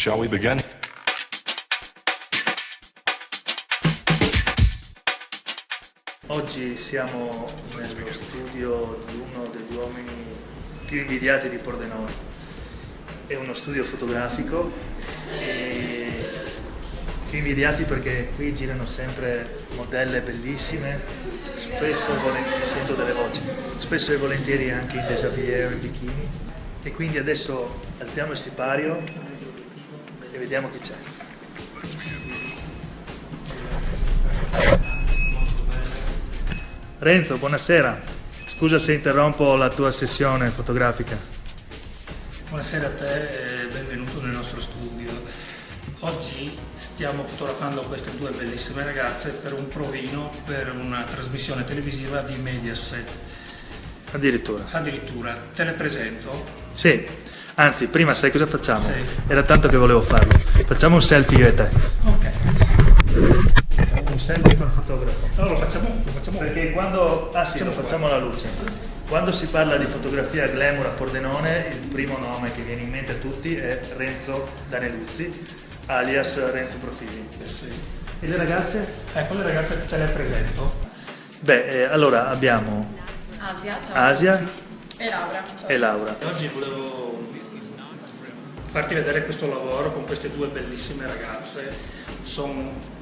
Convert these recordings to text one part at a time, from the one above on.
Shall we begin? Oggi siamo nello studio di uno degli uomini più invidiati di Pordenone. È uno studio fotografico e più invidiati perché qui girano sempre modelle bellissime, sento delle voci, spesso e volentieri anche in déshabillé o in bikini. E quindi adesso alziamo il sipario e vediamo chi c'è. Renzo, buonasera. Scusa se interrompo la tua sessione fotografica. Buonasera a te e benvenuto nel nostro studio. Oggi stiamo fotografando queste due bellissime ragazze per un provino per una trasmissione televisiva di Mediaset. Addirittura. Te le presento? Sì, anzi, prima sai cosa facciamo? Sì. Era tanto che volevo farlo. Facciamo un selfie io e te. Ok. Un selfie con il fotografo. Allora lo facciamo Perché quando... Ah sì, lo facciamo alla luce. Quando si parla di fotografia glamour a Pordenone, il primo nome che viene in mente a tutti è Renzo Daneluzzi, alias Renzo Profili. Sì. E le ragazze? Ecco, le ragazze te le presento. Beh, allora abbiamo Asia, ciao. Asia E Laura. Ciao. e Laura. Oggi volevo farti vedere questo lavoro con queste due bellissime ragazze. Sono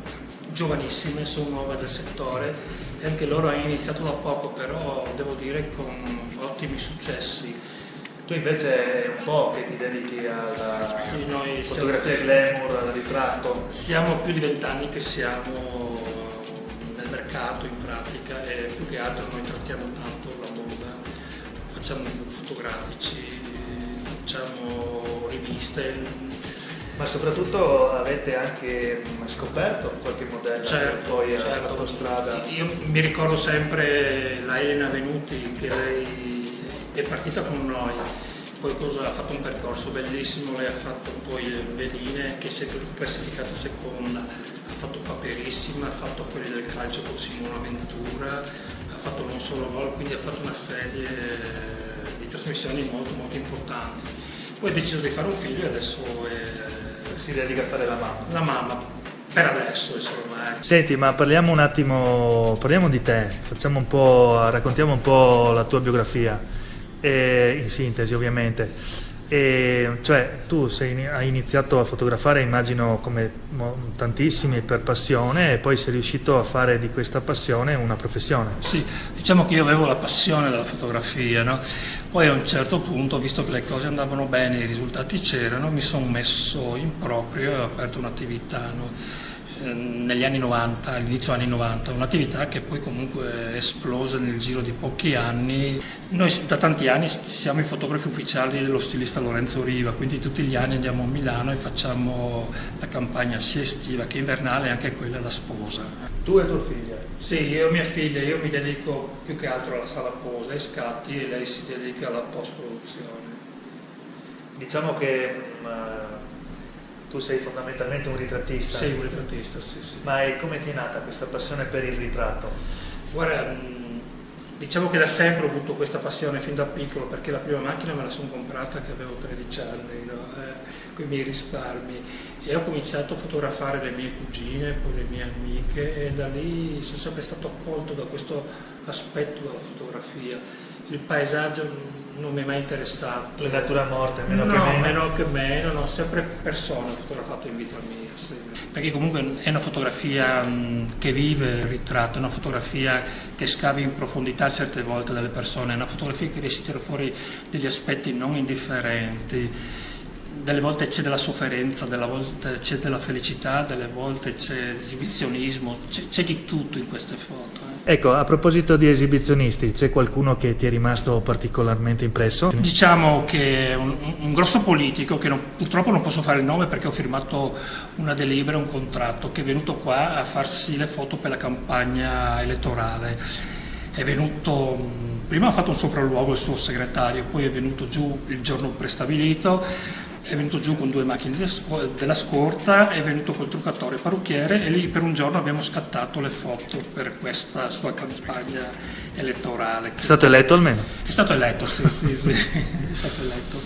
giovanissime, sono nuove del settore e anche loro hanno iniziato da poco, però devo dire con ottimi successi. Tu invece è un po' che ti dedichi alla Sì, noi fotografia glamour, al ritratto. siamo più di 20 anni che siamo nel mercato in pratica e più che altro noi trattiamo tanto la moda, facciamo fotografici, facciamo riviste. Ma soprattutto avete anche scoperto qualche modello che poi ha fatto strada. Io mi ricordo sempre la Elena Venuti, che lei è partita con noi, poi ha fatto un percorso bellissimo, lei ha fatto poi le veline che si è classificata seconda, ha fatto Paperissima, ha fatto quelli del calcio con Simona Ventura, ha fatto Non Solo Gol, quindi ha fatto una serie di trasmissioni molto molto importanti. Poi ha deciso di fare un figlio e adesso Si dedica a fare la mamma. la mamma, per adesso insomma. Senti, ma parliamo un attimo, parliamo di te, facciamo un po', raccontiamo un po' la tua biografia, in sintesi ovviamente. Cioè, tu hai iniziato a fotografare, immagino, come tantissimi, per passione, e poi sei riuscito a fare di questa passione una professione. Sì, diciamo che io avevo la passione della fotografia, no? Poi a un certo punto, visto che le cose andavano bene, i risultati c'erano, mi sono messo in proprio e ho aperto un'attività, no? Negli anni 90, all'inizio anni 90, un'attività che poi comunque è esplosa nel giro di pochi anni. Noi da tanti anni siamo i fotografi ufficiali dello stilista Lorenzo Riva, quindi tutti gli anni andiamo a Milano e facciamo la campagna sia estiva che invernale e anche quella da sposa. Tu e tua figlia? Sì, io e mia figlia, io mi dedico più che altro alla sala posa, ai scatti, e lei si dedica alla post-produzione. Diciamo che tu sei fondamentalmente un ritrattista. Sei un ritrattista, sì, sì. Ma come ti è nata questa passione per il ritratto? Guarda, diciamo che da sempre ho avuto questa passione fin da piccolo, perché la prima macchina me la sono comprata che avevo 13 anni, no? Con i miei risparmi, e ho cominciato a fotografare le mie cugine, poi le mie amiche, e da lì sono sempre stato accolto da questo aspetto della fotografia. Il paesaggio non mi è mai interessato. La natura morta, No, meno che meno. meno, sempre persone ho fotografato in vita mia, sì. Perché comunque è una fotografia che vive il ritratto, è una fotografia che scavi in profondità certe volte delle persone, è una fotografia che riesce a tirare fuori degli aspetti non indifferenti. Delle volte c'è della sofferenza, delle volte c'è della felicità, delle volte c'è esibizionismo, c'è di tutto in queste foto. Ecco, a proposito di esibizionisti, c'è qualcuno che ti è rimasto particolarmente impresso? Diciamo che un grosso politico, che purtroppo non posso fare il nome perché ho firmato una delibera, un contratto, che è venuto qua a farsi le foto per la campagna elettorale. È venuto, prima ha fatto un sopralluogo il suo segretario, poi è venuto giù il giorno prestabilito, è venuto giù con 2 macchine della scorta, è venuto col truccatore e parrucchiere, e lì per un giorno abbiamo scattato le foto per questa sua campagna elettorale. È stato eletto almeno? È stato eletto, sì, è stato eletto.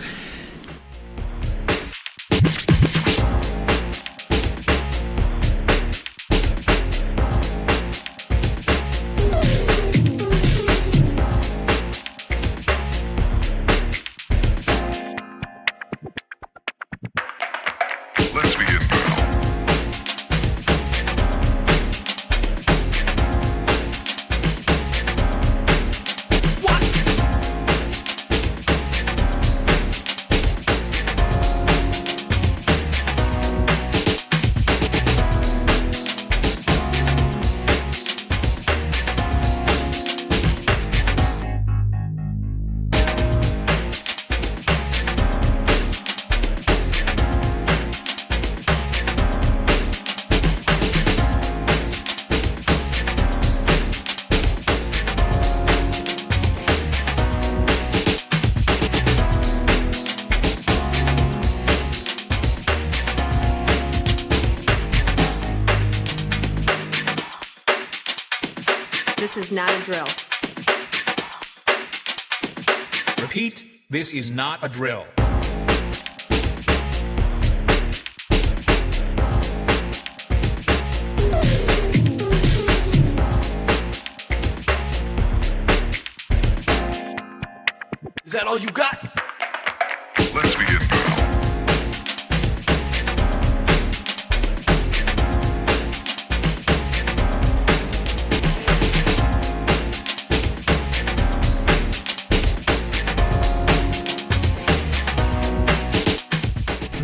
This is not a drill. Repeat, this is not a drill. Is that all you got? Let's begin now.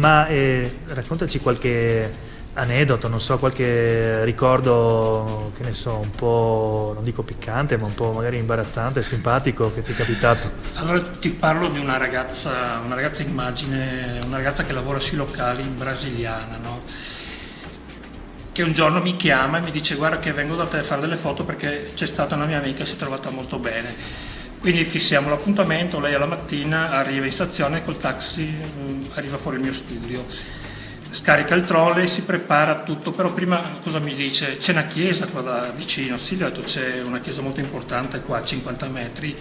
Ma raccontaci qualche aneddoto, non so, qualche ricordo, che ne so, un po', non dico piccante, ma un po' magari imbarazzante, simpatico, che ti è capitato. Allora ti parlo di una ragazza immagine, una ragazza che lavora sui locali brasiliana, no? Che un giorno mi chiama e mi dice: guarda che vengo da te a fare delle foto perché c'è stata una mia amica e si è trovata molto bene. Quindi fissiamo l'appuntamento, lei alla mattina arriva in stazione col taxi, arriva fuori il mio studio, scarica il trolley, si prepara tutto, però prima cosa mi dice? C'è una chiesa qua da vicino, sì, gli ho detto c'è una chiesa molto importante qua a 50 metri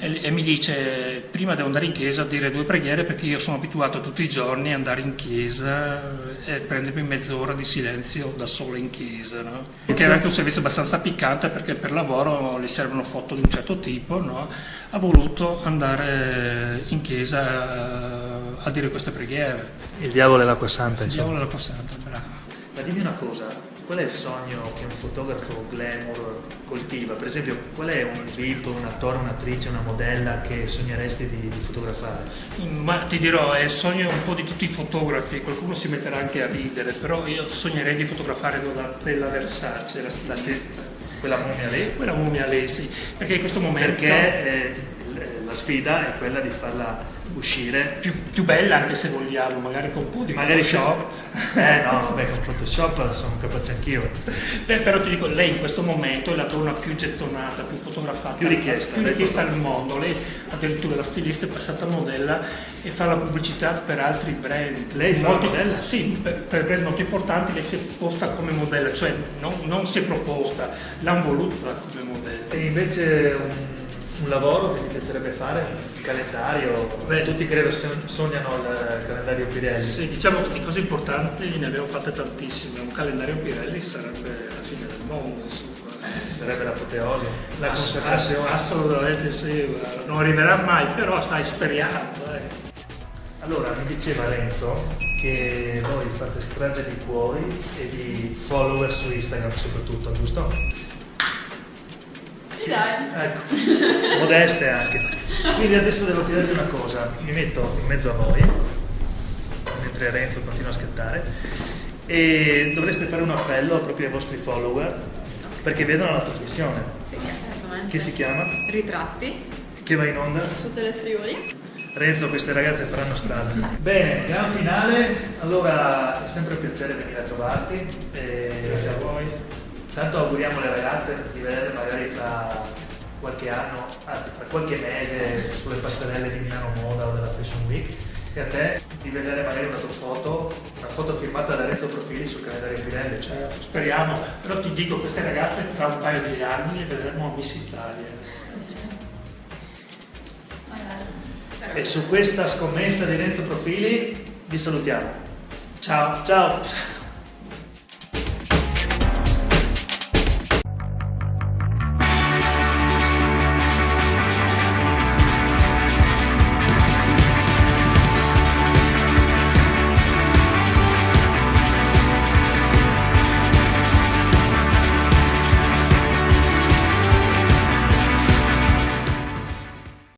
e mi dice: prima devo andare in chiesa a dire 2 preghiere perché io sono abituato tutti i giorni ad andare in chiesa e prendermi mezz'ora di silenzio da sola in chiesa, no? Che era anche un servizio abbastanza piccante perché per lavoro le servono foto di un certo tipo, no? Ha voluto andare in chiesa a dire queste preghiere. Il diavolo è l'acqua santa, Il insomma. diavolo è l'acqua santa, bravo. Ma dimmi una cosa, qual è il sogno che un fotografo glamour coltiva? Per esempio, qual è un VIP, un attore, un'attrice, una modella che sogneresti di fotografare? Ma ti dirò, è il sogno un po' di tutti i fotografi, qualcuno si metterà anche a ridere, però io sognerei di fotografare Donatella Versace, la stilista. Quella mummia lì? Quella mummia lì, sì, perché in questo momento... Perché la sfida è quella di farla uscire più bella, anche se vogliamo, magari con un po' di magari Photoshop. No, vabbè, con Photoshop sono capace anch'io. Però ti dico, lei in questo momento è la donna più gettonata, più fotografata, più richiesta al mondo. Lei addirittura da stilista è passata a modella e fa la pubblicità per altri brand. Lei fa la modella? Sì, per brand molto importanti. Lei si è posta come modella, cioè non si è proposta, l'hanno voluta come modella. E invece un lavoro che ti piacerebbe fare, un calendario? Beh, tutti credo sognano il calendario Pirelli. Sì, diciamo che di cose importanti ne abbiamo fatte tantissime. Un calendario Pirelli sarebbe la fine del mondo, insomma. Sarebbe l'apoteosi, la consacrazione. Assolutamente sì, non arriverà mai, però sai, speriamo. Allora, mi diceva Renzo che voi fate strage di cuori e di follower su Instagram soprattutto, giusto? Sì, dai. Ecco, modeste anche. Quindi adesso devo chiedervi una cosa, mi metto in mezzo a voi, mentre Renzo continua a scattare, e dovreste fare un appello proprio ai vostri follower, perché vedono la trasmissione. Sì, certamente. Che si chiama? Ritratti Che va in onda? su Telefriuli. Renzo, queste ragazze faranno strada. Bene, gran finale, allora è sempre un piacere venire a trovarti. Grazie a voi. Tanto auguriamo alle ragazze di vedere magari tra qualche anno, anzi tra qualche mese sulle passerelle di Milano Moda o della Fashion Week, e a te di vedere magari una tua foto, una foto firmata da Renzo Profili sul calendario Pirelli. Cioè. Speriamo, però ti dico, queste ragazze tra un paio di anni le vedremo a Miss Italia. E su questa scommessa di Renzo Profili vi salutiamo. Ciao. Ciao!